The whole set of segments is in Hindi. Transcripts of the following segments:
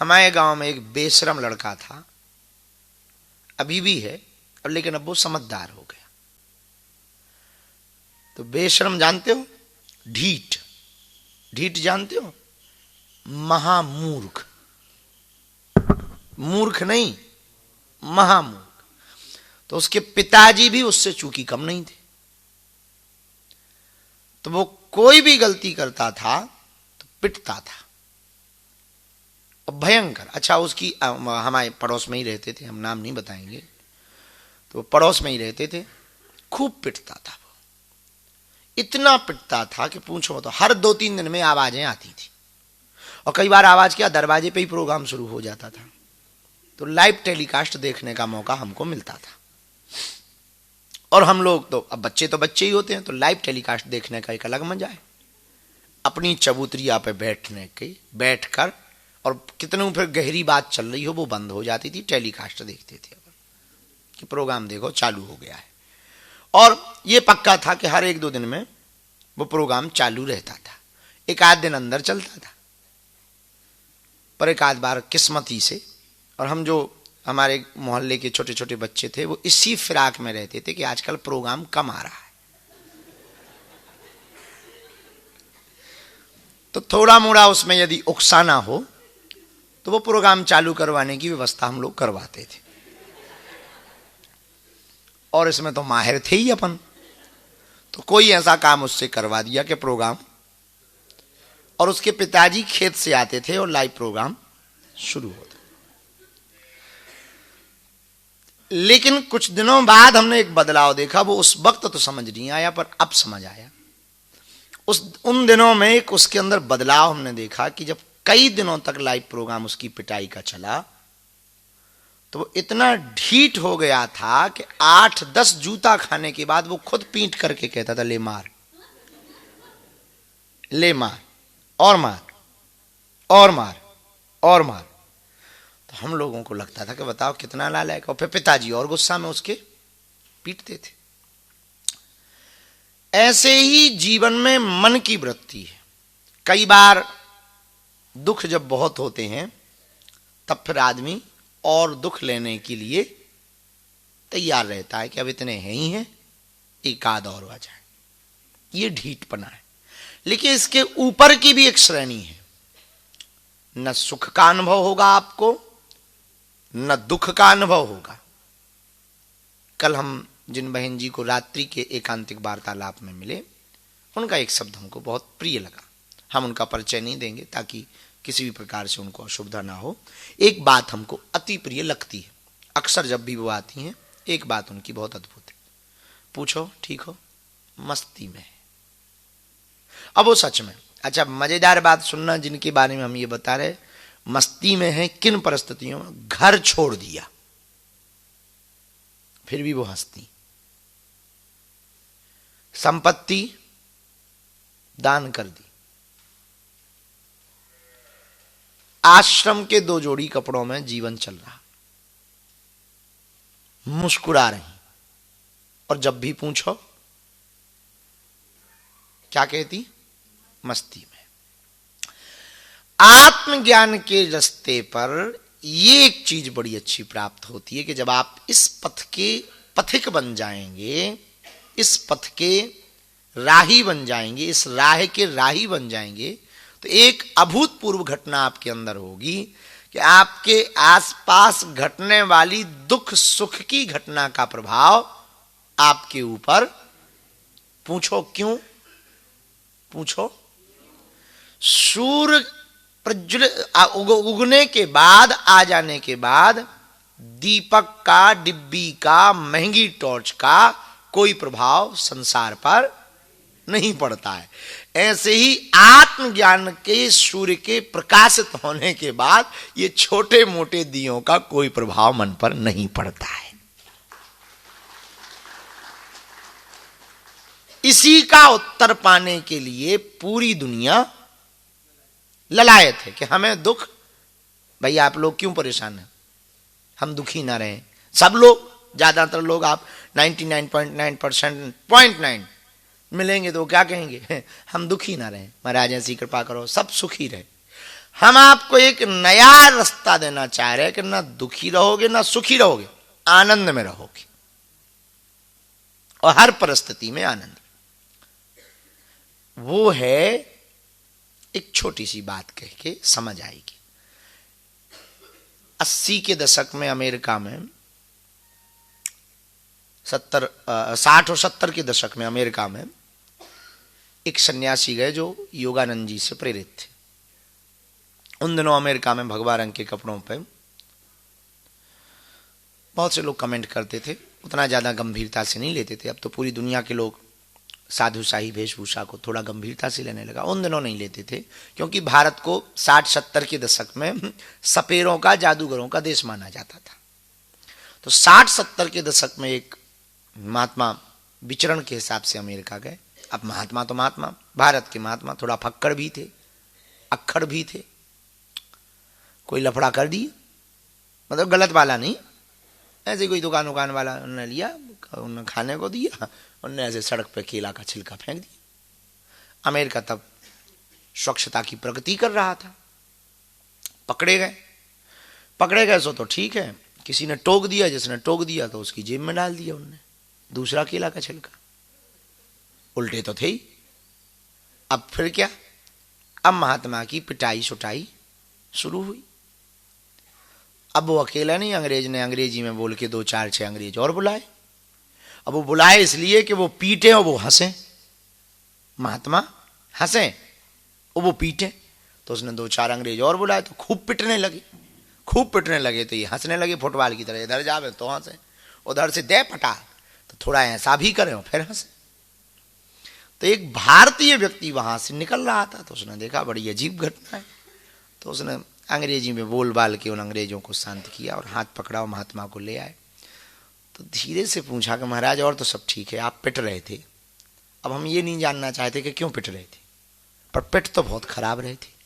हमारे गांव में एक बेशरम लड़का था, अभी भी है, और लेकिन अब वो समझदार हो गया। तो बेशरम जानते हो? ढीठ, ढीठ जानते हो? महामूर्ख, मूर्ख नहीं, महामूर्ख। तो उसके पिताजी भी उससे चूंकि कम नहीं थे, तो वो कोई भी गलती करता था तो पिटता था, और भयंकर। अच्छा, उसकी हमारे पड़ोस में ही रहते थे, हम नाम नहीं बताएंगे, तो पड़ोस में ही रहते थे, खूब पिटता था वो, इतना पिटता था कि पूछो तो। हर 2-3 दिन में आवाजें आती थी, और कई बार आवाज क्या, दरवाजे पे ही प्रोग्राम शुरू हो जाता था, तो लाइव टेलीकास्ट देखने का मौका हमको मिलता था। और हम लोग तो अब बच्चे तो बच्चे ही होते हैं, तो लाइव टेलीकास्ट देखने का एक अलग मजा है। अपनी चबूतरिया पे बैठकर, और कितनों फिर गहरी बात चल रही हो वो बंद हो जाती थी, टेलीकास्ट देखते थे कि प्रोग्राम देखो चालू हो गया है। और ये पक्का था कि हर 1-2 दिन में वो प्रोग्राम चालू रहता था, एक आध दिन अंदर चलता था, पर एक आध बार किस्मती से। और हम जो हमारे मोहल्ले के छोटे छोटे बच्चे थे वो इसी फिराक में रहते थे कि आजकल प्रोग्राम कम आ रहा है, तो थोड़ा मोड़ा उसमें यदि उकसाना हो तो वो प्रोग्राम चालू करवाने की व्यवस्था हम लोग करवाते थे। और इसमें तो माहिर थे ही अपन, तो कोई ऐसा काम उससे करवा दिया कि प्रोग्राम, और उसके पिताजी खेत से आते थे और लाइव प्रोग्राम शुरू होता। लेकिन कुछ दिनों बाद हमने एक बदलाव देखा, वो उस वक्त तो समझ नहीं आया पर अब समझ आया। उन दिनों में एक उसके अंदर बदलाव हमने देखा कि जब कई दिनों तक लाइव प्रोग्राम उसकी पिटाई का चला, तो वो इतना ढीठ हो गया था कि 8-10 जूता खाने के बाद वो खुद पीट करके कहता था, ले मार, ले मार, और मार, और मार, और मार। तो हम लोगों को लगता था कि बताओ कितना नालायक। और फिर पिताजी और गुस्सा में उसके पीटते थे। ऐसे ही जीवन में मन की वृत्ति है। कई बार दुख जब बहुत होते हैं तब फिर आदमी और दुख लेने के लिए तैयार रहता है कि अब इतने हैं ही हैं, एक आध और आ जाए। ये ढीठपना है। लेकिन इसके ऊपर की भी एक श्रेणी है। न सुख का अनुभव होगा आपको, न दुख का अनुभव होगा। कल हम जिन बहन जी को रात्रि के एकांतिक वार्तालाप में मिले, उनका एक शब्द हमको बहुत प्रिय लगा। हम उनका परिचय नहीं देंगे ताकि किसी भी प्रकार से उनको असुविधा ना हो। एक बात हमको अति प्रिय लगती है, अक्सर जब भी वो आती हैं, एक बात उनकी बहुत अद्भुत है। पूछो ठीक हो, मस्ती में है। अब वो सच में, अच्छा मजेदार बात सुनना, जिनके बारे में हम ये बता रहे, मस्ती में है किन परिस्थितियों में, घर छोड़ दिया फिर भी वो हंसती, संपत्ति दान कर दी, आश्रम के 2 जोड़ी कपड़ों में जीवन चल रहा, मुस्कुरा रही, और जब भी पूछो क्या कहती, मस्ती में। आत्मज्ञान के रास्ते पर ये एक चीज बड़ी अच्छी प्राप्त होती है कि जब आप इस पथ के पथिक बन जाएंगे, इस पथ के राही बन जाएंगे, इस राह के राही बन जाएंगे, तो एक अभूतपूर्व घटना आपके अंदर होगी कि आपके आसपास घटने वाली दुख सुख की घटना का प्रभाव आपके ऊपर, पूछो क्यों, पूछो, सूर्य उगने के बाद, आ जाने के बाद दीपक का, डिब्बी का, महंगी टॉर्च का कोई प्रभाव संसार पर नहीं पड़ता है। ऐसे ही आत्मज्ञान के सूर्य के प्रकाशित होने के बाद ये छोटे मोटे दियों का कोई प्रभाव मन पर नहीं पड़ता है। इसी का उत्तर पाने के लिए पूरी दुनिया ललायत है कि हमें दुख, भाई आप लोग क्यों परेशान हैं, हम दुखी ना रहें। सब लोग, ज्यादातर लोग, आप 99.9% 0.9 मिलेंगे तो क्या कहेंगे, हम दुखी ना रहें, महाराज ऐसी कृपा करो सब सुखी रहे। हम आपको एक नया रास्ता देना चाह रहे हैं कि ना दुखी रहोगे ना सुखी रहोगे, आनंद में रहोगे और हर परिस्थिति में आनंद। वो है एक छोटी सी बात कह के समझ आएगी। 80 के दशक में अमेरिका में 60 और 70 के दशक में अमेरिका में एक सन्यासी गए जो योगानंद जी से प्रेरित थे। उन दिनों अमेरिका में भगवा रंग के कपड़ों पे बहुत से लोग कमेंट करते थे, उतना ज्यादा गंभीरता से नहीं लेते थे। अब तो पूरी दुनिया के लोग साधुशाही वेशभूषा को थोड़ा गंभीरता से लेने लगा। उन दिनों नहीं लेते थे, क्योंकि भारत को 60-70 के दशक में सपेरों का, जादूगरों का देश माना जाता था। तो 60-70 के दशक में एक महात्मा विचरण के हिसाब से अमेरिका गए। अब महात्मा तो महात्मा, भारत के महात्मा थोड़ा फक्कड़ भी थे, अक्खड़ भी थे। कोई लफड़ा कर दिए, मतलब गलत वाला नहीं, ऐसे कोई दुकान वाला उन्होंने लिया, उन्होंने खाने को दिया, उन्होंने ऐसे सड़क पे केला का छिलका फेंक दिया। अमेरिका तब स्वच्छता की प्रगति कर रहा था। पकड़े गए सो तो ठीक है, किसी ने टोक दिया, जिसने टोक दिया तो उसकी जेब में डाल दिया उन्होंने दूसरा केला का छिलका। उल्टे तो थे ही। अब फिर क्या, अब महात्मा की पिटाई सुटाई शुरू हुई। अब वो अकेला नहीं, अंग्रेज ने अंग्रेजी में बोल के 2-4-6 अंग्रेज और बुलाए। अब वो बुलाए इसलिए कि वो पीटे और वो हंसे। महात्मा हंसे और वो पीटे, तो उसने 2-4 अंग्रेज और बुलाए, तो खूब पिटने लगे। तो ये हंसने लगे फुटबॉल की तरह, इधर जावे तो हंसे, उधर से दे पटा तो थोड़ा ऐसा भी करे और फिर हंसे। तो एक भारतीय व्यक्ति वहां से निकल रहा था, तो उसने देखा बड़ी अजीब घटना है, तो उसने अंग्रेजी में बोल बाल के उन अंग्रेजों को शांत किया और हाथ पकड़ा और महात्मा को ले आए। तो धीरे से पूछा कि महाराज और तो सब ठीक है, आप पिट रहे थे। अब हम ये नहीं जानना चाहते कि क्यों पिट रहे थे, पर पिट तो बहुत खराब रहे थे।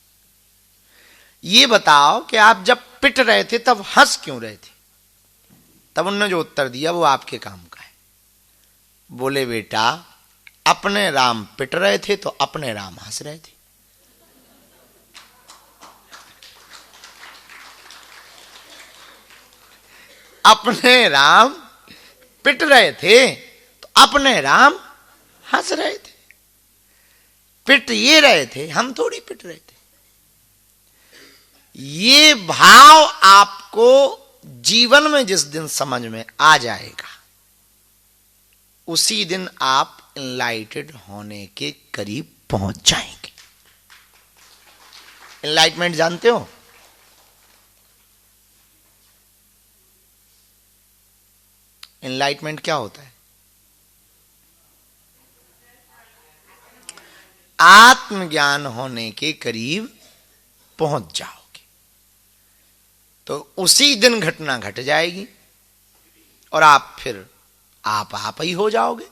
ये बताओ कि आप जब पिट रहे थे तब हंस क्यों रहे थे? तब उन्होंने जो उत्तर दिया वो आपके काम का है। बोले बेटा, अपने राम पिट रहे थे तो अपने राम हंस रहे थे। अपने राम पिट रहे थे तो अपने राम हंस रहे थे। पिट ये रहे थे, हम थोड़ी पिट रहे थे। ये भाव आपको जीवन में जिस दिन समझ में आ जाएगा, उसी दिन आप एनलाइटेड होने के करीब पहुंच जाएंगे। एनलाइटमेंट जानते हो? एनलाइटमेंट क्या होता है? आत्मज्ञान होने के करीब पहुंच जाओगे तो उसी दिन घटना घट जाएगी और आप फिर आप ही हो जाओगे।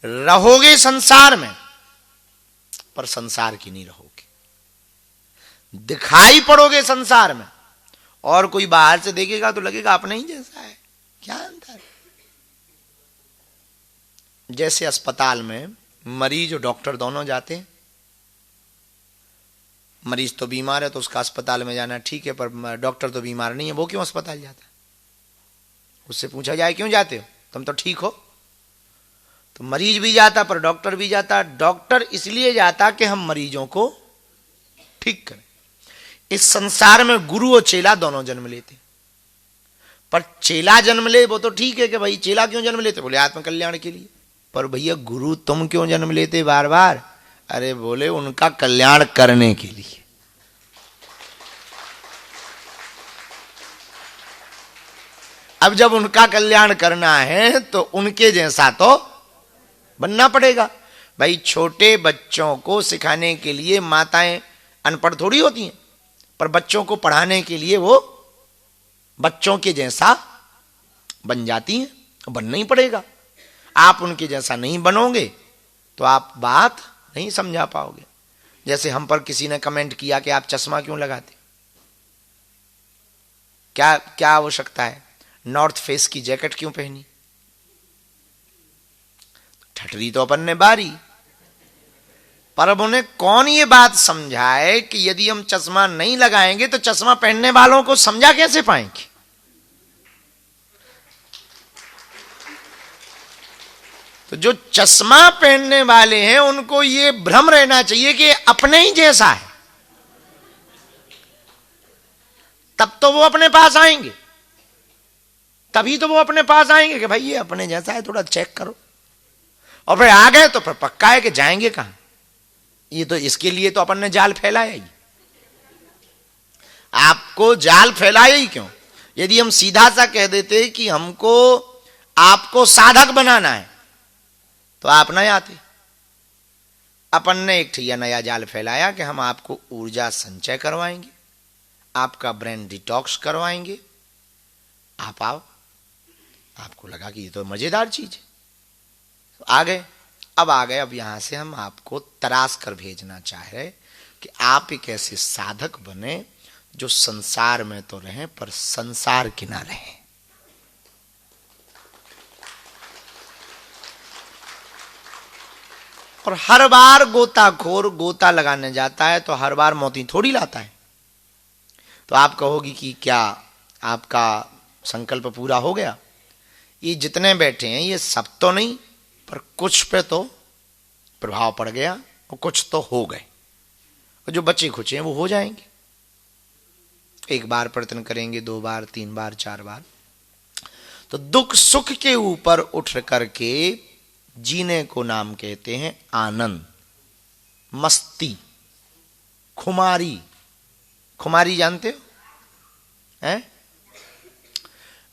रहोगे संसार में, पर संसार की नहीं रहोगे। दिखाई पड़ोगे संसार में, और कोई बाहर से देखेगा तो लगेगा अपने ही जैसा है। क्या अंतर? जैसे अस्पताल में मरीज और डॉक्टर दोनों जाते हैं। मरीज तो बीमार है तो उसका अस्पताल में जाना ठीक है, पर डॉक्टर तो बीमार नहीं है, वो क्यों अस्पताल जाता है? उससे पूछा जाए क्यों जाते हो, तुम तो ठीक हो। तो मरीज भी जाता पर डॉक्टर भी जाता। डॉक्टर इसलिए जाता कि हम मरीजों को ठीक करें। इस संसार में गुरु और चेला दोनों जन्म लेते, पर चेला जन्म ले वो तो ठीक है कि भाई चेला क्यों जन्म लेते, बोले आत्मकल्याण के लिए। पर भैया गुरु तुम क्यों जन्म लेते बार बार? अरे बोले उनका कल्याण करने के लिए। अब जब उनका कल्याण करना है तो उनके जैसा तो बनना पड़ेगा। भाई छोटे बच्चों को सिखाने के लिए माताएं अनपढ़ थोड़ी होती हैं, पर बच्चों को पढ़ाने के लिए वो बच्चों के जैसा बन जाती हैं, बनना ही पड़ेगा। आप उनके जैसा नहीं बनोगे तो आप बात नहीं समझा पाओगे। जैसे हम पर किसी ने कमेंट किया कि आप चश्मा क्यों लगाते, क्या आवश्यकता है, नॉर्थ फेस की जैकेट क्यों पहनी? ठठरी तो अपन ने बारी, पर अब उन्हें कौन ये बात समझाए कि यदि हम चश्मा नहीं लगाएंगे तो चश्मा पहनने वालों को समझा कैसे पाएंगे? तो जो चश्मा पहनने वाले हैं उनको ये भ्रम रहना चाहिए कि अपने ही जैसा है, तब तो वो अपने पास आएंगे, तभी तो वो अपने पास आएंगे कि भाई ये अपने जैसा है, थोड़ा चेक करो। और फिर आ गए तो फिर पक्का है कि जाएंगे कहां? ये तो इसके लिए तो अपन ने जाल फैलाया ही। आपको जाल फैलाया ही क्यों? यदि हम सीधा सा कह देते कि हमको आपको साधक बनाना है तो आप नहीं आते। अपन ने एक ठिया नया जाल फैलाया कि हम आपको ऊर्जा संचय करवाएंगे, आपका ब्रेन डिटॉक्स करवाएंगे, आप आओ। आपको लगा कि ये तो मजेदार चीज है, तो आ गए। अब आ गए, अब यहां से हम आपको तराश कर भेजना चाह रहे कि आप एक ऐसे साधक बने जो संसार में तो रहें पर संसार के ना रहें। और हर बार गोताखोर गोता लगाने जाता है तो हर बार मोती थोड़ी लाता है। तो आप कहोगी कि क्या आपका संकल्प पूरा हो गया? ये जितने बैठे हैं ये सब तो नहीं, पर कुछ पे तो प्रभाव पड़ गया और कुछ तो हो गए, और जो बचे खुचे हैं वो हो जाएंगे। एक बार प्रयत्न करेंगे, 2 बार, 3 बार, 4 बार, तो दुख सुख के ऊपर उठ करके जीने को नाम कहते हैं आनंद, मस्ती, खुमारी। खुमारी जानते हो? हैं?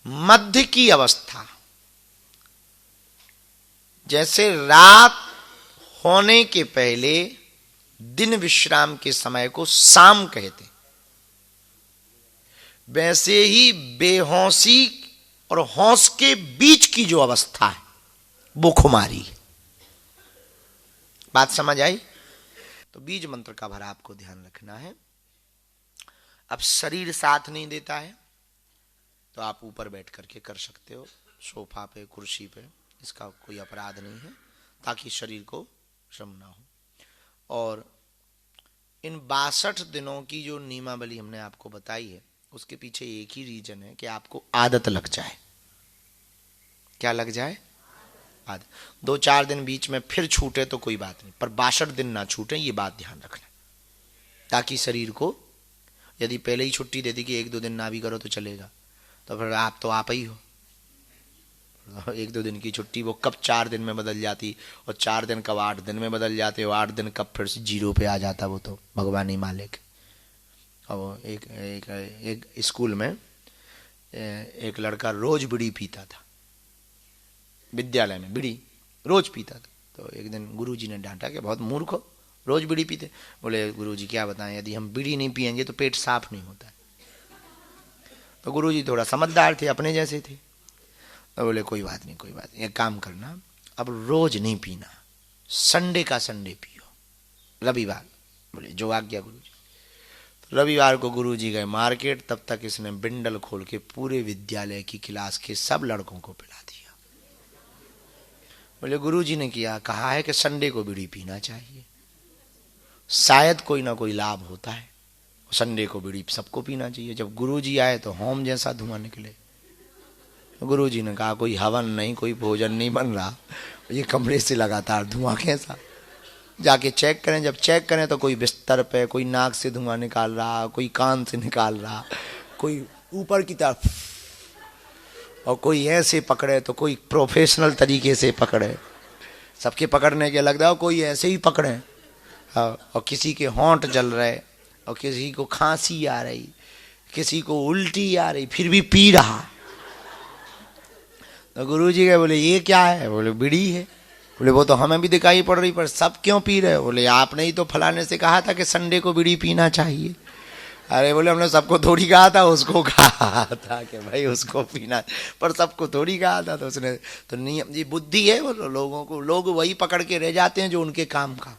मध्य की अवस्था। जैसे रात होने के पहले दिन विश्राम के समय को शाम कहते, वैसे ही बेहोशी और होश के बीच की जो अवस्था है वो खुमारी। बात समझ आई? तो बीज मंत्र का भरा आपको ध्यान रखना है। अब शरीर साथ नहीं देता है तो आप ऊपर बैठ करके कर सकते हो, सोफा पे, कुर्सी पे, इसका कोई अपराध नहीं है, ताकि शरीर को श्रम ना हो। और इन 62 दिनों की जो नियमावली हमने आपको बताई है उसके पीछे एक ही रीजन है कि आपको आदत लग जाए। क्या लग जाए? आदत। 2-4 दिन बीच में फिर छूटे तो कोई बात नहीं, पर 62 दिन ना छूटे, ये बात ध्यान रखना, ताकि शरीर को, यदि पहले ही छुट्टी दे दी कि 1-2 दिन ना भी करो तो चलेगा, तो फिर आप तो आप ही हो। 1-2 दिन की छुट्टी वो कब 4 दिन में बदल जाती, और 4 दिन कब 8 दिन में बदल जाते, और 8 दिन कब फिर से 0 पे आ जाता, वो तो भगवान ही मालिक। और एक स्कूल में एक लड़का रोज बीड़ी पीता था, विद्यालय में बीड़ी रोज पीता था। तो एक दिन गुरुजी ने डांटा कि बहुत मूर्ख हो, रोज बीड़ी पीते। बोले गुरुजी क्या बताएं, यदि हम बीड़ी नहीं पिएंगे तो पेट साफ नहीं होता है। तो गुरुजी थोड़ा समझदार थे, अपने जैसे थे, तो बोले कोई बात नहीं, कोई बात नहीं, एक काम करना, अब रोज नहीं पीना, संडे का संडे पियो, रविवार। बोले जो आज्ञा गुरुजी। तो रविवार को गुरुजी गए मार्केट, तब तक इसने बिंडल खोल के पूरे विद्यालय की क्लास के सब लड़कों को पिला दिया। बोले गुरुजी ने किया, कहा है कि संडे को बीड़ी पीना चाहिए, शायद कोई ना कोई लाभ होता है, संडे को बीड़ी सबको पीना चाहिए। जब गुरुजी आए तो होम जैसा धुआं निकले। तो गुरुजी ने कहा कोई हवन नहीं, कोई भोजन नहीं बन रहा, ये कमरे से लगातार धुआं कैसा, जाके चेक करें। जब चेक करें तो कोई बिस्तर पे, कोई नाक से धुआं निकाल रहा, कोई कान से निकाल रहा, कोई ऊपर की तरफ, और कोई ऐसे पकड़े तो कोई प्रोफेशनल तरीके से पकड़े, सबके पकड़ने के लग रहा हो, कोई ऐसे ही पकड़े। और किसी के होंठ जल रहे, और किसी को खांसी आ रही, किसी को उल्टी आ रही, फिर भी पी रहा। तो गुरुजी कहे, बोले ये क्या है? बोले बीड़ी है। बोले वो तो हमें भी दिखाई पड़ रही, पर सब क्यों पी रहे हो? बोले आपने ही तो फलाने से कहा था कि संडे को बीड़ी पीना चाहिए। अरे बोले हमने सबको थोड़ी कहा था, उसको कहा था कि भाई उसको पीना, पर सबको थोड़ी कहा था। तो उसने तो नियम, ये बुद्धि है वो लोगों को, लोग वही पकड़ के रह जाते हैं जो उनके काम का।